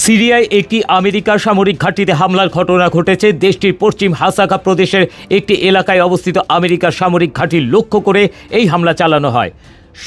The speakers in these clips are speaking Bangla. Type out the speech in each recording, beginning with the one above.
সিরিয়ায় একটি আমেরিকার সামরিক ঘাঁটিতে হামলার ঘটনা ঘটেছে। দেশটির পশ্চিম হাসাকা প্রদেশের একটি এলাকায় অবস্থিত আমেরিকার সামরিক ঘাঁটি লক্ষ্য করে এই হামলা চালানো হয়।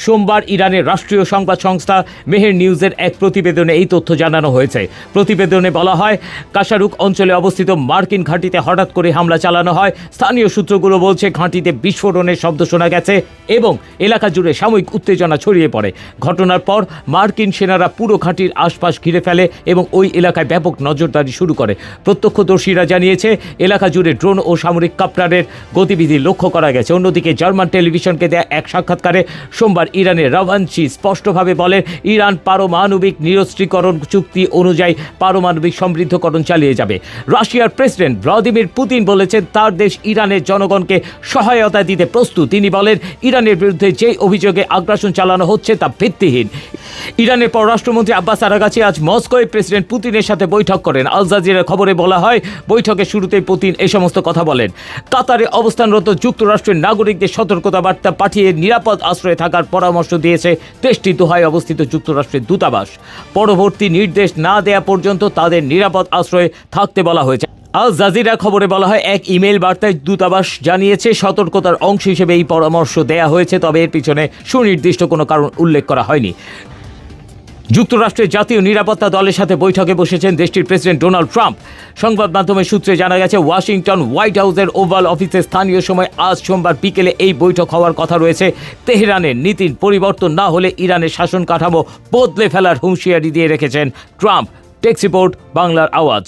সোমবার ইরানের রাষ্ট্রীয় সংবাদ সংস্থা মেহের নিউজের এক প্রতিবেদনে এই তথ্য জানানো হয়েছে। প্রতিবেদনে বলা হয়, কাশারুক অঞ্চলে অবস্থিত মার্কিন ঘাঁটিতে হঠাৎ করে হামলা চালানো হয়। স্থানীয় সূত্রগুলো বলছে ঘাঁটিতে বিস্ফোরণের শব্দ শোনা গেছে এবং এলাকা জুড়ে সাময়িক উত্তেজনা ছড়িয়ে পড়ে। ঘটনার পর মার্কিন সেনারা পুরো ঘাঁটির আশপাশ ঘিরে ফেলে এবং ওই এলাকায় ব্যাপক নজরদারি শুরু করে। প্রত্যক্ষদর্শীরা জানিয়েছে এলাকা জুড়ে ড্রোন ও সামরিক কপ্টারের গতিবিধি লক্ষ্য করা গেছে। অন্যদিকে জার্মান টেলিভিশনকে দেয়া এক সাক্ষাৎকারে সোমবার ইরানের রাভানচি স্পষ্টভাবে বলেন, ইরান পারমাণবিক নিরস্ত্রীকরণ চুক্তি অনুযায়ী পারমাণবিক সমৃদ্ধকরণ চালিয়ে যাবে। রাশিয়ার প্রেসিডেন্ট ভ্লাদিমির পুতিন বলেছেন তার দেশ ইরানের জনগণকে সহায়তা দিতে প্রস্তুত। তিনি বলেন, ইরানের বিরুদ্ধে যে অভিযোগে আগ্রাসন চালানো হচ্ছে তা ভিত্তিহীন। ইরানের পররাষ্ট্রমন্ত্রী আব্বাস আরাগাচি আজ মস্কোয় প্রেসিডেন্ট পুতিনের সাথে বৈঠক করেন। আল জাজিরার খবরে বলা হয়, বৈঠকের শুরুতেই পুতিন এই সমস্ত কথা বলেন। কাতারে অবস্থানরত যুক্তরাষ্ট্রের নাগরিকদের সতর্কতা বার্তা পাঠিয়ে নিরাপদ আশ্রয়ে থাকার পরামর্শ দিয়েছে দেশটি দোহায় অবস্থিত যুক্তরাষ্ট্রের দূতাবাস। পরবর্তী নির্দেশ না দেয়া পর্যন্ত তাদের নিরাপদ আশ্রয়ে থাকতে বলা হয়েছে। আল জাজিরা খবরে বলা হয়, এক ইমেল বার্তায় দূতাবাস জানিয়েছে সতর্কতার অংশ হিসেবে এই পরামর্শ দেয়া হয়েছে, তবে এর পিছনে সুনির্দিষ্ট কোনো কারণ উল্লেখ করা হয়নি। যুক্তরাষ্ট্রের জাতীয় নিরাপত্তা দলের সাথে বৈঠকে বসেছেন দেশটির প্রেসিডেন্ট ডোনাল্ড ট্রাম্প। সংবাদ মাধ্যমের সূত্রে জানা গেছে, ওয়াশিংটন হোয়াইট হাউসের ওভাল অফিসে স্থানীয় সময় আজ সোমবার বিকেলে এই বৈঠক হওয়ার কথা রয়েছে। তেহরানের নীতির পরিবর্তন না হলে ইরানের শাসন কাঠামো বদলে ফেলার হুঁশিয়ারি দিয়ে রেখেছেন ট্রাম্প। টেক্স রিপোর্ট, বাংলার আওয়াজ।